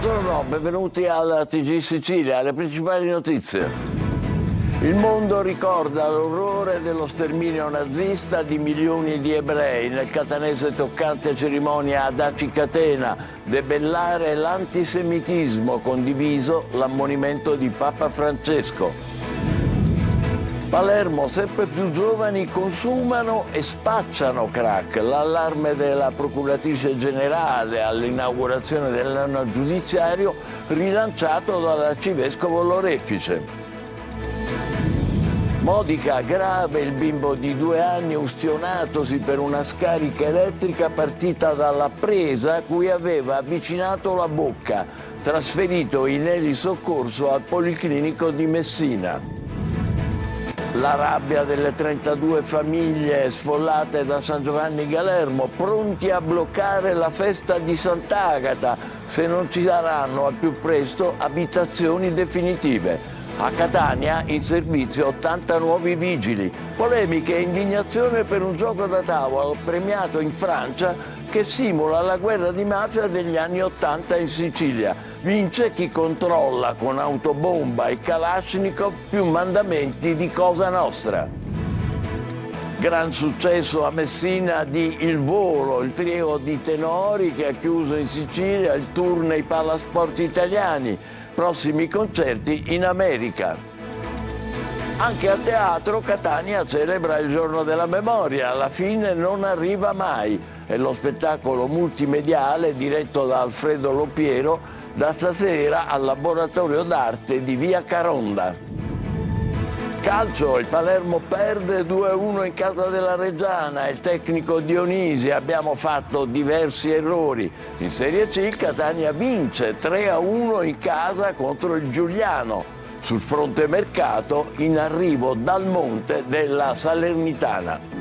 Buongiorno, benvenuti al TG Sicilia, alle principali notizie. Il mondo ricorda l'orrore dello sterminio nazista di milioni di ebrei. Nel catanese toccante cerimonia ad Aci Catena, debellare l'antisemitismo, condiviso l'ammonimento di Papa Francesco. Palermo, sempre più giovani consumano e spacciano crack. L'allarme della procuratrice generale all'inaugurazione dell'anno giudiziario rilanciato dall'arcivescovo Lorefice. Modica, grave il bimbo di 2 anni ustionatosi per una scarica elettrica partita dalla presa cui aveva avvicinato la bocca, trasferito in elisoccorso al Policlinico di Messina. La rabbia delle 32 famiglie sfollate da San Giovanni Galermo, pronti a bloccare la festa di Sant'Agata se non ci saranno al più presto abitazioni definitive. A Catania in servizio 80 nuovi vigili. Polemiche e indignazione per un gioco da tavolo premiato in Francia che simula la guerra di mafia degli anni 80 in Sicilia. Vince chi controlla con autobomba e Kalashnikov più mandamenti di Cosa Nostra. Gran successo a Messina di Il Volo, il trio di tenori che ha chiuso in Sicilia il tour nei palasport italiani. Prossimi concerti in America. Anche a teatro Catania celebra il Giorno della Memoria, la fine non arriva mai. È lo spettacolo multimediale diretto da Alfredo Lopiero da stasera al Laboratorio d'Arte di Via Caronda. Calcio, il Palermo perde 2-1 in casa della Reggiana, il tecnico Dionisi, abbiamo fatto diversi errori. In Serie C il Catania vince 3-1 in casa contro il Giuliano. Sul fronte mercato in arrivo Dal Monte della Salernitana.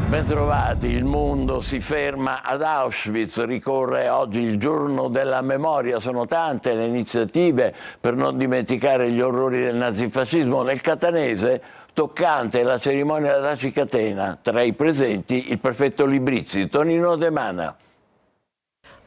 Bentrovati, il mondo si ferma ad Auschwitz, ricorre oggi il Giorno della Memoria, sono tante le iniziative per non dimenticare gli orrori del nazifascismo. Nel catanese toccante la cerimonia ad Aci Catena, tra i presenti il prefetto Librizzi, Tonino De Mana.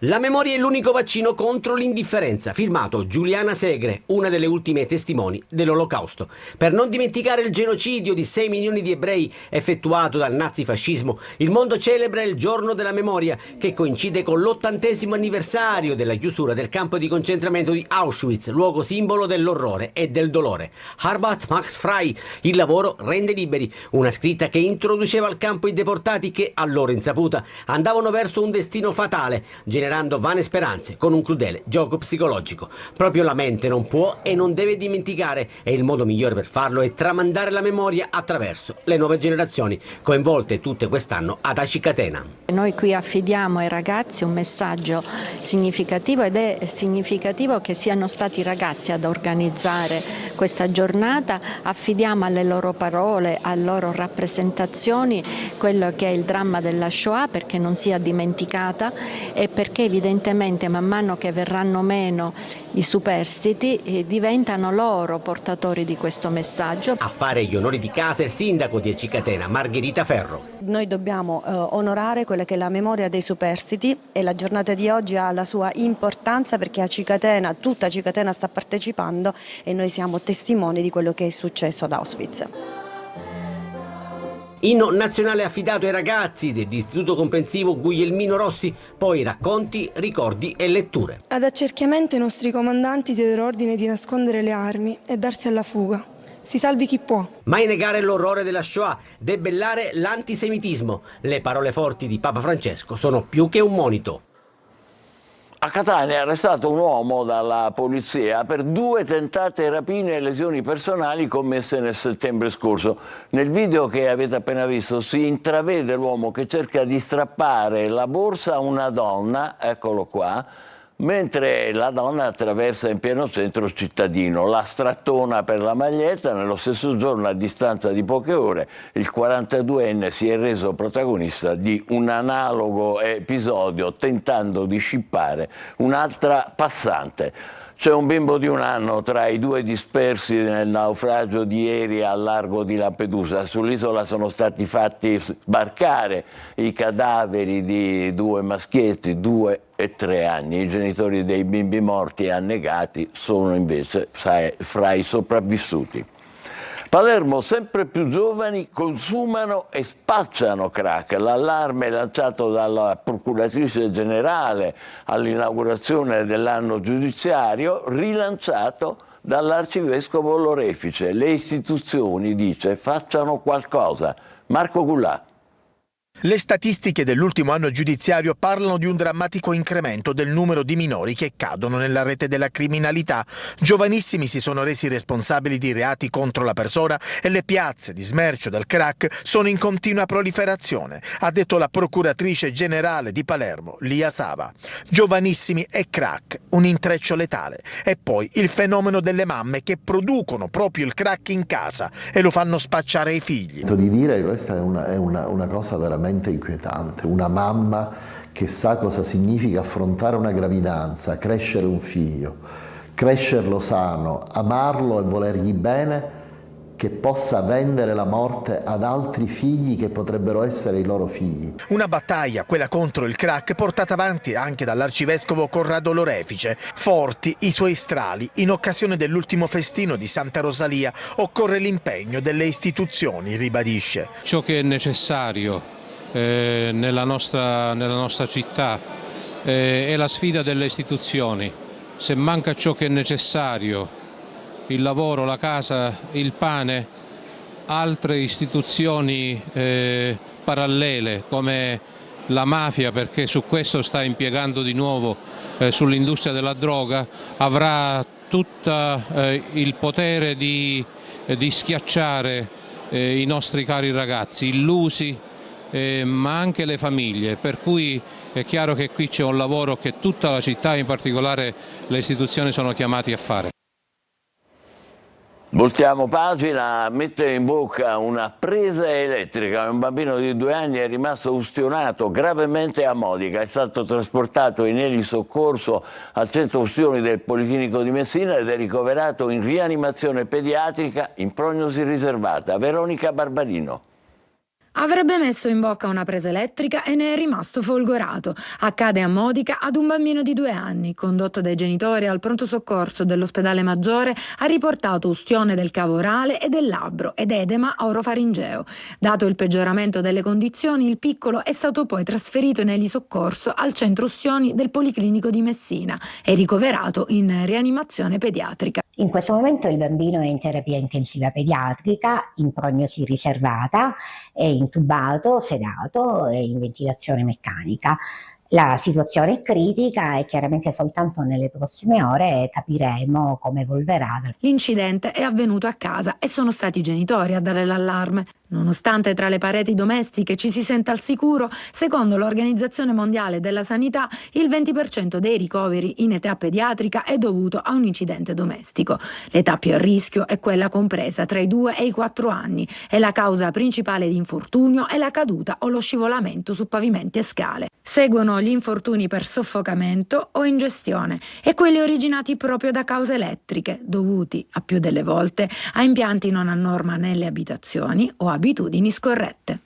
La memoria è l'unico vaccino contro l'indifferenza, firmato Giuliana Segre, una delle ultime testimoni dell'Olocausto. Per non dimenticare il genocidio di 6 milioni di ebrei effettuato dal nazifascismo, il mondo celebra il Giorno della Memoria, che coincide con l'80° anniversario della chiusura del campo di concentramento di Auschwitz, luogo simbolo dell'orrore e del dolore. Arbeit macht frei, il lavoro rende liberi, una scritta che introduceva al campo i deportati che, a loro insaputa, andavano verso un destino fatale, generando vane speranze con un crudele gioco psicologico. Proprio la mente non può e non deve dimenticare, e il modo migliore per farlo è tramandare la memoria attraverso le nuove generazioni, coinvolte tutte quest'anno ad Aci Catena. Noi qui affidiamo ai ragazzi un messaggio significativo, ed è significativo che siano stati i ragazzi ad organizzare questa giornata. Affidiamo alle loro parole, alle loro rappresentazioni quello che è il dramma della Shoah, perché non sia dimenticata e perché evidentemente man mano che verranno meno i superstiti diventano loro portatori di questo messaggio. A fare gli onori di casa il sindaco di Aci Catena, Margherita Ferro. Noi dobbiamo onorare quella che è la memoria dei superstiti, e la giornata di oggi ha la sua importanza perché Aci Catena, tutta Aci Catena sta partecipando e noi siamo testimoni di quello che è successo ad Auschwitz. Inno nazionale affidato ai ragazzi dell'Istituto Comprensivo Guglielmino Rossi, poi racconti, ricordi e letture. Ad accerchiamento i nostri comandanti diedero ordine di nascondere le armi e darsi alla fuga. Si salvi chi può. Mai negare l'orrore della Shoah, debellare l'antisemitismo. Le parole forti di Papa Francesco sono più che un monito. A Catania è arrestato un uomo dalla polizia per 2 tentate rapine e lesioni personali commesse nel settembre scorso. Nel video che avete appena visto si intravede l'uomo che cerca di strappare la borsa a una donna, eccolo qua, mentre la donna attraversa in pieno centro cittadino. La strattona per la maglietta. Nello stesso giorno, a distanza di poche ore, il 42enne si è reso protagonista di un analogo episodio tentando di scippare un'altra passante. C'è un bimbo di 1 anno tra i 2 dispersi nel naufragio di ieri al largo di Lampedusa. Sull'isola sono stati fatti sbarcare i cadaveri di 2 maschietti, 2 e 3 anni. I genitori dei bimbi morti e annegati sono invece fra i sopravvissuti. Palermo, sempre più giovani consumano e spacciano crack. L'allarme lanciato dalla procuratrice generale all'inaugurazione dell'anno giudiziario, rilanciato dall'arcivescovo Lorefice. Le istituzioni, dice, facciano qualcosa. Marco Gullà. Le statistiche dell'ultimo anno giudiziario parlano di un drammatico incremento del numero di minori che cadono nella rete della criminalità. Giovanissimi si sono resi responsabili di reati contro la persona e le piazze di smercio del crack sono in continua proliferazione, ha detto la procuratrice generale di Palermo, Lia Sava. Giovanissimi e crack, un intreccio letale. E poi il fenomeno delle mamme che producono proprio il crack in casa e lo fanno spacciare ai figli. Di dire, questa è una cosa veramente inquietante, una mamma che sa cosa significa affrontare una gravidanza, crescere un figlio, crescerlo sano, amarlo e volergli bene, che possa vendere la morte ad altri figli che potrebbero essere i loro figli. Una battaglia, quella contro il crack, portata avanti anche dall'arcivescovo Corrado Lorefice. Forti i suoi strali. In occasione dell'ultimo festino di Santa Rosalia occorre l'impegno delle istituzioni, ribadisce. Ciò che è necessario nella nostra città è la sfida delle istituzioni. Se manca ciò che è necessario, il lavoro, la casa, il pane, altre istituzioni parallele come la mafia, perché su questo sta impiegando di nuovo sull'industria della droga, avrà tutto il potere di schiacciare i nostri cari ragazzi, illusi, ma anche le famiglie, per cui è chiaro che qui c'è un lavoro che tutta la città, in particolare le istituzioni, sono chiamati a fare. Voltiamo pagina. Mette in bocca una presa elettrica. Un bambino di 2 anni è rimasto ustionato gravemente a Modica. È stato trasportato in elisoccorso al centro ustioni del Policlinico di Messina ed è ricoverato in rianimazione pediatrica in prognosi riservata. Veronica Barbarino. Avrebbe messo in bocca una presa elettrica e ne è rimasto folgorato. Accade a Modica ad un bambino di 2 anni, condotto dai genitori al pronto soccorso dell'ospedale Maggiore, ha riportato ustione del cavo orale e del labbro ed edema orofaringeo. Dato il peggioramento delle condizioni, il piccolo è stato poi trasferito in elisoccorso al centro ustioni del Policlinico di Messina e ricoverato in rianimazione pediatrica. In questo momento il bambino è in terapia intensiva pediatrica, in prognosi riservata, è intubato, sedato e in ventilazione meccanica. La situazione è critica e chiaramente soltanto nelle prossime ore capiremo come evolverà. L'incidente è avvenuto a casa e sono stati i genitori a dare l'allarme. Nonostante tra le pareti domestiche ci si senta al sicuro, secondo l'Organizzazione Mondiale della Sanità, il 20% dei ricoveri in età pediatrica è dovuto a un incidente domestico. L'età più a rischio è quella compresa tra i 2 e i 4 anni e la causa principale di infortunio è la caduta o lo scivolamento su pavimenti e scale. Seguono gli infortuni per soffocamento o ingestione e quelli originati proprio da cause elettriche, dovuti, a più delle volte, a impianti non a norma nelle abitazioni o abitudini scorrette.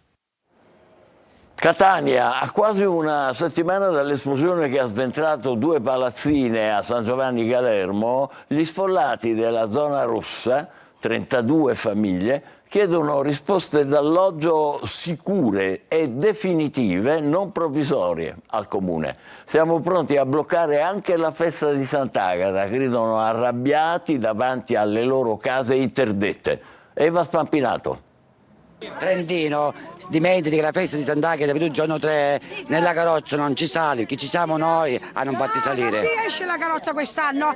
Catania, a quasi una settimana dall'esplosione che ha sventrato 2 palazzine a San Giovanni Galermo, gli sfollati della zona rossa, 32 famiglie, chiedono risposte d'alloggio sicure e definitive, non provvisorie, al Comune. Siamo pronti a bloccare anche la festa di Sant'Agata, gridano arrabbiati davanti alle loro case interdette. Eva Spampinato. Trentino, dimentica che la festa di Sant'Agata per il giorno 3 nella carrozza non ci sali, chi ci siamo noi a non farti salire. Non si esce la carrozza quest'anno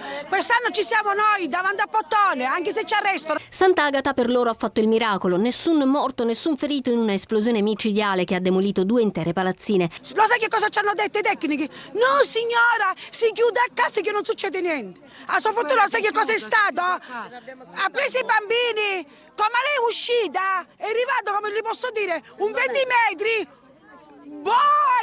ci siamo noi davanti al portone, anche se ci arrestano. Sant'Agata per loro ha fatto il miracolo, nessun morto, nessun ferito in una esplosione micidiale che ha demolito 2 intere palazzine. Lo sai che cosa ci hanno detto i tecnici? No signora, si chiude a casa che non succede niente. A sua fortuna sai che cosa è stato? Ha preso i bambini. Come lei è uscita, è arrivato, come gli posso dire, un 20 metri, boh,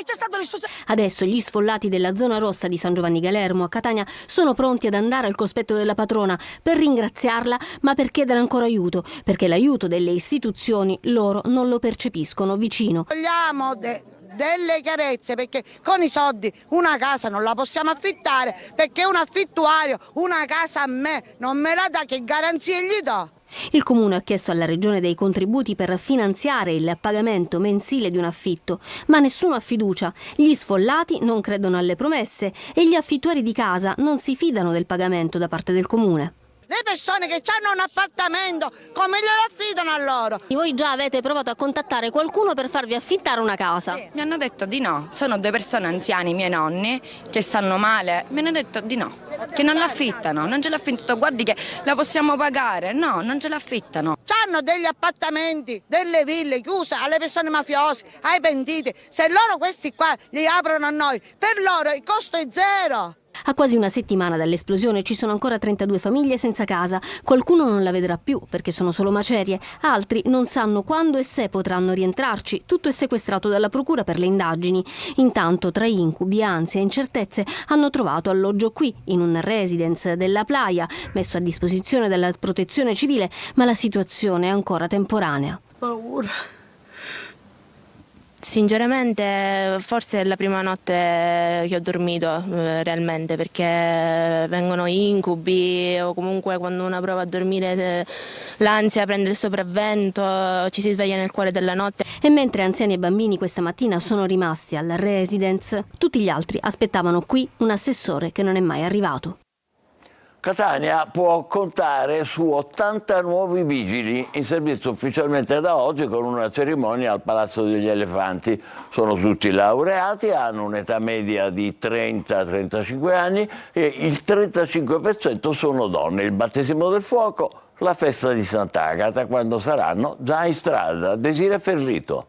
ci stato risposto. Adesso gli sfollati della zona rossa di San Giovanni Galermo a Catania sono pronti ad andare al cospetto della patrona per ringraziarla, ma per chiedere ancora aiuto, perché l'aiuto delle istituzioni loro non lo percepiscono vicino. Vogliamo delle chiarezze, perché con i soldi una casa non la possiamo affittare, perché un affittuario una casa a me non me la dà, che garanzie gli do? Il Comune ha chiesto alla Regione dei contributi per finanziare il pagamento mensile di un affitto, ma nessuno ha fiducia. Gli sfollati non credono alle promesse e gli affittuari di casa non si fidano del pagamento da parte del Comune. Le persone che hanno un appartamento, come glielo affidano a loro? Voi già avete provato a contattare qualcuno per farvi affittare una casa? Sì, mi hanno detto di no. Sono 2 persone anziane, i miei nonni, che stanno male. Mi hanno detto di no, che non l'affittano, non ce l'affittano. Guardi che la possiamo pagare. No, non ce l'affittano. Hanno degli appartamenti, delle ville chiuse alle persone mafiose, ai pentiti. Se loro questi qua li aprono a noi, per loro il costo è zero. A quasi una settimana dall'esplosione ci sono ancora 32 famiglie senza casa. Qualcuno non la vedrà più perché sono solo macerie, altri non sanno quando e se potranno rientrarci. Tutto è sequestrato dalla procura per le indagini. Intanto, tra incubi, ansia e incertezze, hanno trovato alloggio qui, in un residence della Playa, messo a disposizione della Protezione Civile, ma la situazione è ancora temporanea. Paura. Sinceramente forse è la prima notte che ho dormito realmente, perché vengono incubi o comunque quando una prova a dormire l'ansia prende il sopravvento, ci si sveglia nel cuore della notte. E mentre anziani e bambini questa mattina sono rimasti al residence, tutti gli altri aspettavano qui un assessore che non è mai arrivato. Catania può contare su 80 nuovi vigili in servizio ufficialmente da oggi con una cerimonia al Palazzo degli Elefanti. Sono tutti laureati, hanno un'età media di 30-35 anni e il 35% sono donne. Il battesimo del fuoco, la festa di Sant'Agata, quando saranno già in strada. Desiree Ferlito.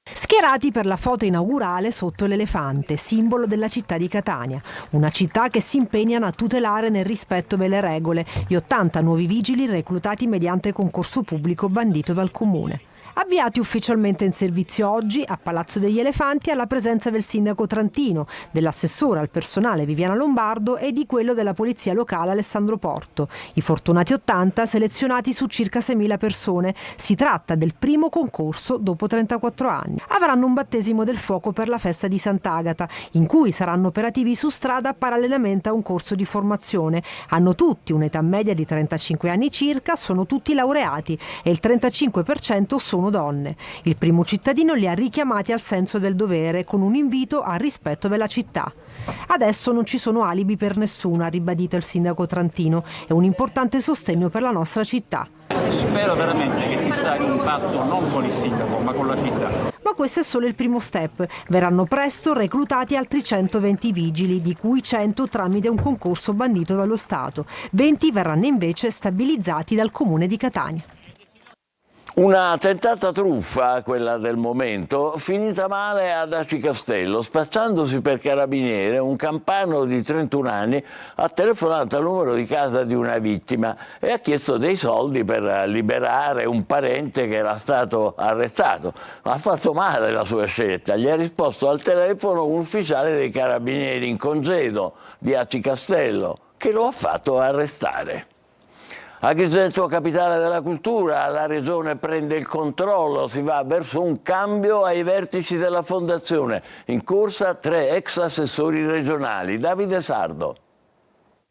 Schierati per la foto inaugurale sotto l'elefante, simbolo della città di Catania. Una città che si impegnano a tutelare nel rispetto delle regole gli 80 nuovi vigili reclutati mediante concorso pubblico bandito dal Comune. Avviati ufficialmente in servizio oggi a Palazzo degli Elefanti alla presenza del sindaco Trantino, dell'assessore al personale Viviana Lombardo e di quello della polizia locale Alessandro Porto. I fortunati 80 selezionati su circa 6.000 persone. Si tratta del primo concorso dopo 34 anni. Avranno un battesimo del fuoco per la festa di Sant'Agata, in cui saranno operativi su strada parallelamente a un corso di formazione. Hanno tutti un'età media di 35 anni circa, sono tutti laureati e il 35% sono donne. Il primo cittadino li ha richiamati al senso del dovere con un invito al rispetto della città. Adesso non ci sono alibi per nessuno, ha ribadito il sindaco Trantino. È un importante sostegno per la nostra città. Spero veramente che si sta in un patto non con il sindaco ma con la città. Ma questo è solo il primo step. Verranno presto reclutati altri 120 vigili, di cui 100 tramite un concorso bandito dallo Stato. 20 verranno invece stabilizzati dal Comune di Catania. Una tentata truffa, quella del momento, finita male ad Aci Castello. Spacciandosi per carabiniere, un campano di 31 anni ha telefonato al numero di casa di una vittima e ha chiesto dei soldi per liberare un parente che era stato arrestato. Ha fatto male la sua scelta. Gli ha risposto al telefono un ufficiale dei carabinieri in congedo di Aci Castello, che lo ha fatto arrestare. Agrigento, capitale della cultura, la regione prende il controllo, si va verso un cambio ai vertici della fondazione. In corsa 3 ex assessori regionali. Davide Sardo.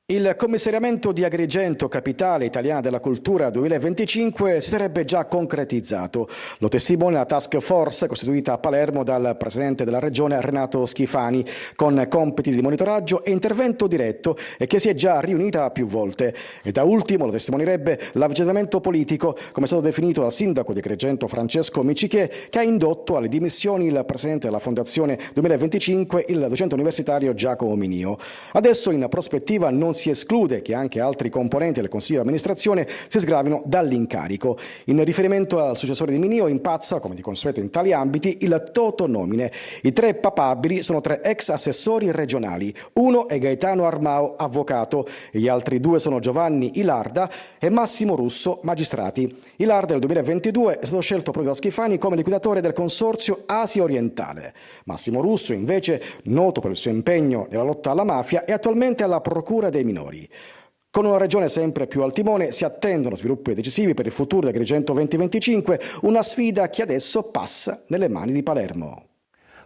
Il commissariamento di Agrigento, capitale italiana della cultura 2025, si sarebbe già concretizzato. Lo testimonia la task force costituita a Palermo dal presidente della regione Renato Schifani, con compiti di monitoraggio e intervento diretto e che si è già riunita più volte. E da ultimo lo testimonierebbe l'avvicinamento politico, come è stato definito dal sindaco di Agrigento Francesco Micichè, che ha indotto alle dimissioni il presidente della Fondazione 2025, il docente universitario Giacomo Minio. Adesso in prospettiva non si si esclude che anche altri componenti del Consiglio di amministrazione si sgravino dall'incarico. In riferimento al successore di Mineo impazza, come di consueto in tali ambiti, il toto nomine. I 3 papabili sono 3 ex assessori regionali. Uno è Gaetano Armao, avvocato, e gli altri 2 sono Giovanni Ilarda e Massimo Russo, magistrati. Ilarda nel 2022 è stato scelto proprio da Schifani come liquidatore del consorzio Asia Orientale. Massimo Russo, invece, noto per il suo impegno nella lotta alla mafia, è attualmente alla Procura dei Minori. Con una regione sempre più al timone si attendono sviluppi decisivi per il futuro del Agrigento 2025, una sfida che adesso passa nelle mani di Palermo.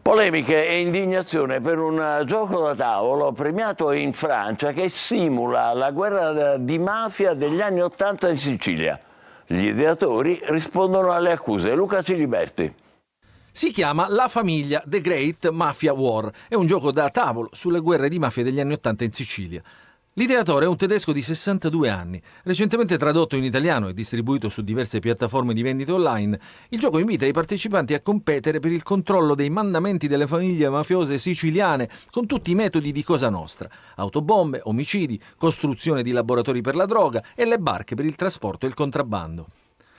Polemiche e indignazione per un gioco da tavolo premiato in Francia che simula la guerra di mafia degli anni '80 in Sicilia. Gli ideatori rispondono alle accuse. Luca Ciliberti. Si chiama La Famiglia The Great Mafia War. È un gioco da tavolo sulle guerre di mafia degli anni '80 in Sicilia. L'ideatore è un tedesco di 62 anni. Recentemente tradotto in italiano e distribuito su diverse piattaforme di vendita online, il gioco invita i partecipanti a competere per il controllo dei mandamenti delle famiglie mafiose siciliane con tutti i metodi di Cosa Nostra: autobombe, omicidi, costruzione di laboratori per la droga e le barche per il trasporto e il contrabbando.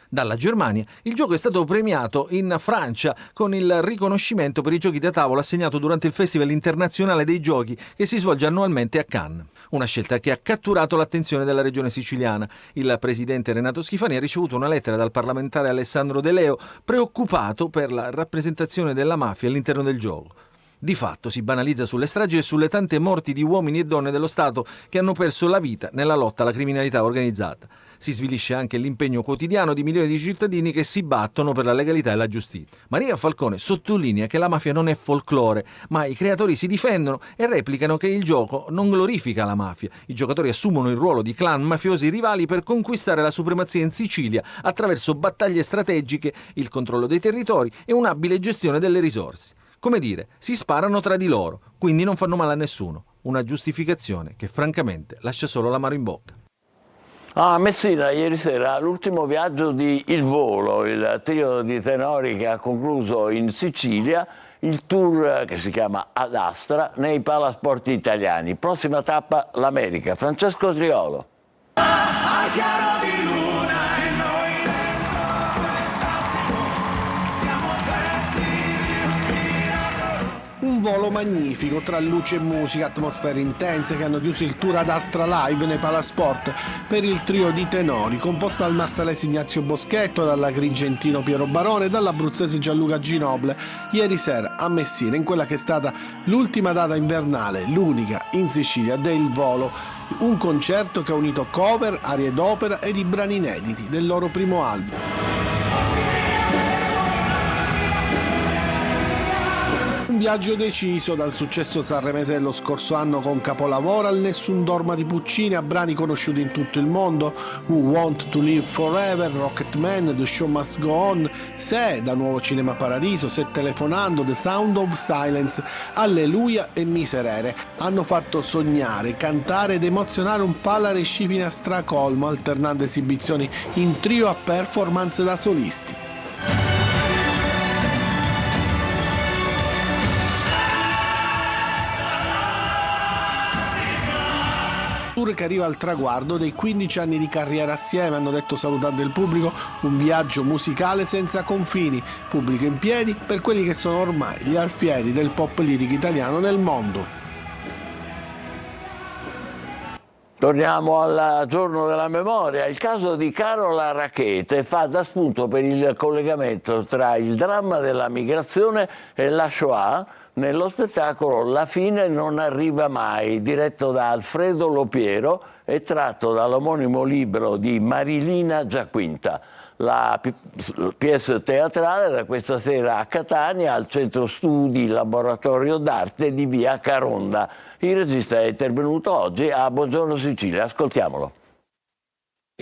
Dalla Germania, il gioco è stato premiato in Francia con il riconoscimento per i giochi da tavola assegnato durante il Festival internazionale dei giochi che si svolge annualmente a Cannes. Una scelta che ha catturato l'attenzione della regione siciliana. Il presidente Renato Schifani ha ricevuto una lettera dal parlamentare Alessandro De Leo, preoccupato per la rappresentazione della mafia all'interno del gioco. Di fatto si banalizza sulle stragi e sulle tante morti di uomini e donne dello Stato che hanno perso la vita nella lotta alla criminalità organizzata. Si svilisce anche l'impegno quotidiano di milioni di cittadini che si battono per la legalità e la giustizia. Maria Falcone sottolinea che la mafia non è folklore, ma i creatori si difendono e replicano che il gioco non glorifica la mafia. I giocatori assumono il ruolo di clan mafiosi rivali per conquistare la supremazia in Sicilia attraverso battaglie strategiche, il controllo dei territori e un'abile gestione delle risorse. Come dire, si sparano tra di loro, quindi non fanno male a nessuno. Una giustificazione che francamente lascia solo l'amaro in bocca. A Messina ieri sera l'ultimo viaggio di Il Volo, il trio di tenori che ha concluso in Sicilia il tour che si chiama Ad Astra nei palasport italiani. Prossima tappa l'America. Francesco Triolo. Un volo magnifico tra luce e musica, atmosfere intense che hanno chiuso il tour Ad Astra Live nei palasport per il trio di tenori composto dal marsalese Ignazio Boschetto, dall'agrigentino Piero Barone e dall'abruzzese Gianluca Ginoble ieri sera a Messina in quella che è stata l'ultima data invernale, l'unica in Sicilia del Volo. Un concerto che ha unito cover, arie d'opera ed i brani inediti del loro primo album. Un viaggio deciso dal successo sanremese dello scorso anno con Capolavoro al Nessun Dorma di Puccini a brani conosciuti in tutto il mondo, Who Want to Live Forever, Rocketman, The Show Must Go On, Se, da Nuovo Cinema Paradiso, Se Telefonando, The Sound of Silence, Alleluia e Miserere. Hanno fatto sognare, cantare ed emozionare un Pallare sci fino a stracolmo, alternando esibizioni in trio a performance da solisti. Tour che arriva al traguardo dei 15 anni di carriera assieme, hanno detto salutando il pubblico, un viaggio musicale senza confini, pubblico in piedi per quelli che sono ormai gli alfieri del pop lirico italiano nel mondo. Torniamo al giorno della memoria. Il caso di Carola Rackete fa da spunto per il collegamento tra il dramma della migrazione e la Shoah nello spettacolo La fine non arriva mai, diretto da Alfredo Lopiero e tratto dall'omonimo libro di Marilina Giaquinta. La pièce teatrale da questa sera a Catania al Centro Studi Laboratorio d'Arte di via Caronda. Il regista è intervenuto oggi a Buongiorno Sicilia, ascoltiamolo.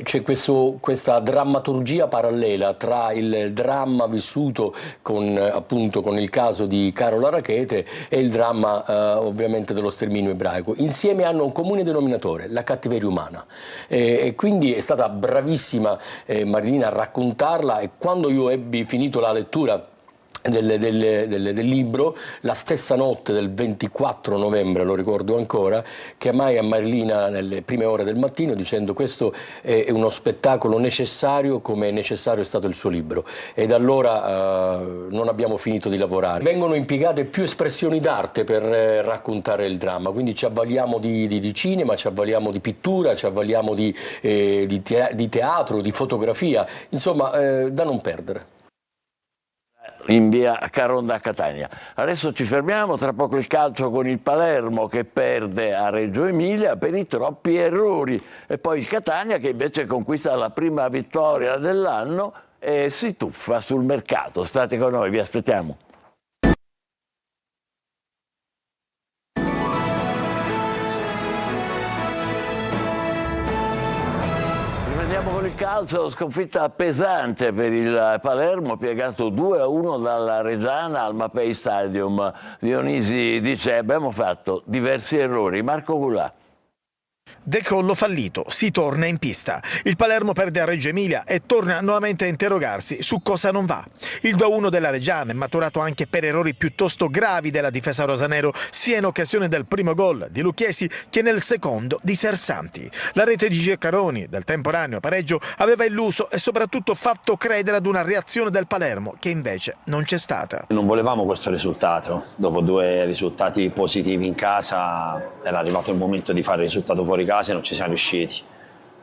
C'è questa drammaturgia parallela tra il dramma vissuto appunto con il caso di Carola Rackete e il dramma ovviamente dello sterminio ebraico. Insieme hanno un comune denominatore, la cattiveria umana. E quindi è stata bravissima Marilina a raccontarla, e quando io ebbi finito la lettura del libro, la stessa notte del 24 novembre, lo ricordo ancora, chiamai a Marilina nelle prime ore del mattino dicendo: questo è uno spettacolo necessario come necessario è stato il suo libro, e da allora non abbiamo finito di lavorare. Vengono impiegate più espressioni d'arte per raccontare il dramma, quindi ci avvaliamo di cinema, ci avvaliamo di pittura, ci avvaliamo di teatro, di fotografia, insomma da non perdere. In via Caronda a Catania. Adesso ci fermiamo, tra poco il calcio con il Palermo che perde a Reggio Emilia per i troppi errori, e poi il Catania che invece conquista la prima vittoria dell'anno e si tuffa sul mercato. State con noi, vi aspettiamo. Con il calcio, sconfitta pesante per il Palermo, piegato 2-1 dalla Reggiana al Mapei Stadium. Dionisi dice: abbiamo fatto diversi errori. Marco Gulà. Decollo fallito, si torna in pista. Il Palermo perde a Reggio Emilia e torna nuovamente a interrogarsi su cosa non va. Il 2-1 della Reggiana è maturato anche per errori piuttosto gravi della difesa rosanero, sia in occasione del primo gol di Lucchesi che nel secondo di Sersanti. La rete di Geccaroni del temporaneo pareggio aveva illuso e soprattutto fatto credere ad una reazione del Palermo che invece non c'è stata. Non volevamo questo risultato. Dopo 2 risultati positivi in casa era arrivato il momento di fare il risultato fuori casa e non ci siamo riusciti,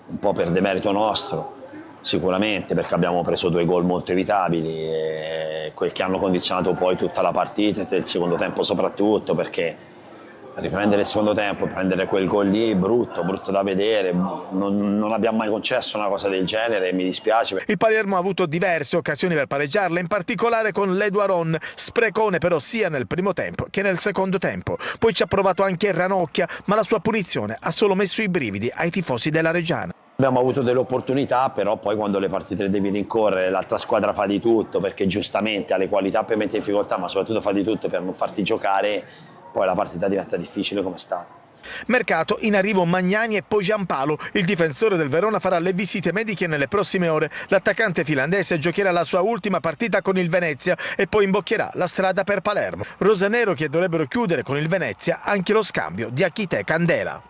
un po' per demerito nostro sicuramente, perché abbiamo preso 2 gol molto evitabili, e quel che hanno condizionato poi tutta la partita e il secondo tempo soprattutto, perché riprendere il secondo tempo, prendere quel gol lì, brutto da vedere, non abbiamo mai concesso una cosa del genere e mi dispiace. Il Palermo ha avuto diverse occasioni per pareggiarla, in particolare con l'Eduaron, sprecone però sia nel primo tempo che nel secondo tempo. Poi ci ha provato anche Ranocchia, ma la sua punizione ha solo messo i brividi ai tifosi della Reggiana. Abbiamo avuto delle opportunità, però poi quando le partite le devi rincorrere, l'altra squadra fa di tutto, perché giustamente ha le qualità per mettere in difficoltà, ma soprattutto fa di tutto per non farti giocare, poi la partita diventa difficile come è stata. Mercato, in arrivo Magnani e poi Giampalo. Il difensore del Verona farà le visite mediche nelle prossime ore. L'attaccante finlandese giocherà la sua ultima partita con il Venezia e poi imboccherà la strada per Palermo. Rosanero che dovrebbero chiudere con il Venezia anche lo scambio di Achite Candela.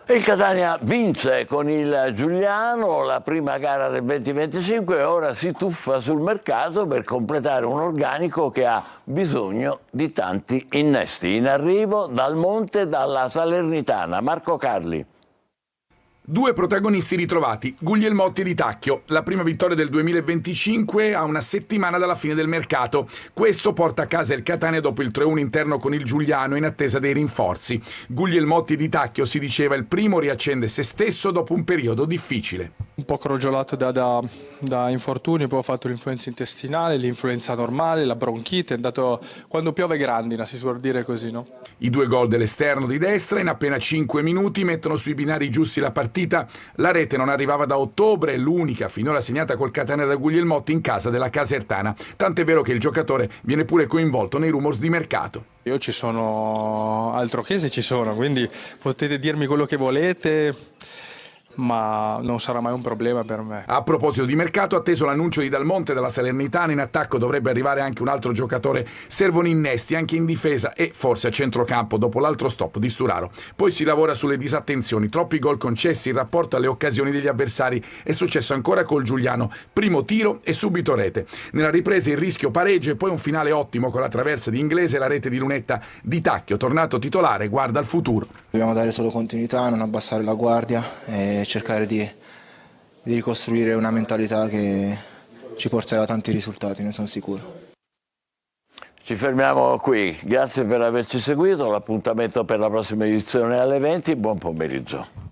Il Catania vince con il Giuliano la prima gara del 2025 e ora si tuffa sul mercato per completare un organico che ha bisogno di tanti innesti. In arrivo dal Monte, dalla Salernitana, Marco Carli. 2 protagonisti ritrovati, Guglielmotti e Di Tacchio. La prima vittoria del 2025 a una settimana dalla fine del mercato. Questo porta a casa il Catania dopo il 3-1 interno con il Giuliano in attesa dei rinforzi. Guglielmotti e Di Tacchio, si diceva, il primo riaccende se stesso dopo un periodo difficile. Un po' crogiolato da infortuni, poi ho fatto l'influenza intestinale, l'influenza normale, la bronchite, è andato quando piove grandina, si suol dire così, no? I 2 gol dell'esterno di destra in appena 5 minuti mettono sui binari giusti la partita. La rete non arrivava da ottobre, l'unica finora segnata col Catania da Guglielmotti in casa della Casertana. Tant'è vero che il giocatore viene pure coinvolto nei rumors di mercato. Io ci sono, altro che se ci sono, quindi potete dirmi quello che volete, ma non sarà mai un problema per me. A proposito di mercato, atteso l'annuncio di Dal Monte dalla Salernitana, in attacco dovrebbe arrivare anche un altro giocatore. Servono innesti anche in difesa e forse a centrocampo dopo l'altro stop di Sturaro. Poi si lavora sulle disattenzioni, troppi gol concessi in rapporto alle occasioni degli avversari. È successo ancora col Giuliano, primo tiro e subito rete. Nella ripresa il rischio pareggio e poi un finale ottimo con la traversa di Inglese e la rete di lunetta di Tacchio, tornato titolare, guarda al futuro. Dobbiamo dare solo continuità, non abbassare la guardia e cercare di ricostruire una mentalità che ci porterà a tanti risultati, ne sono sicuro. Ci fermiamo qui, grazie per averci seguito, l'appuntamento per la prossima edizione alle 20, buon pomeriggio.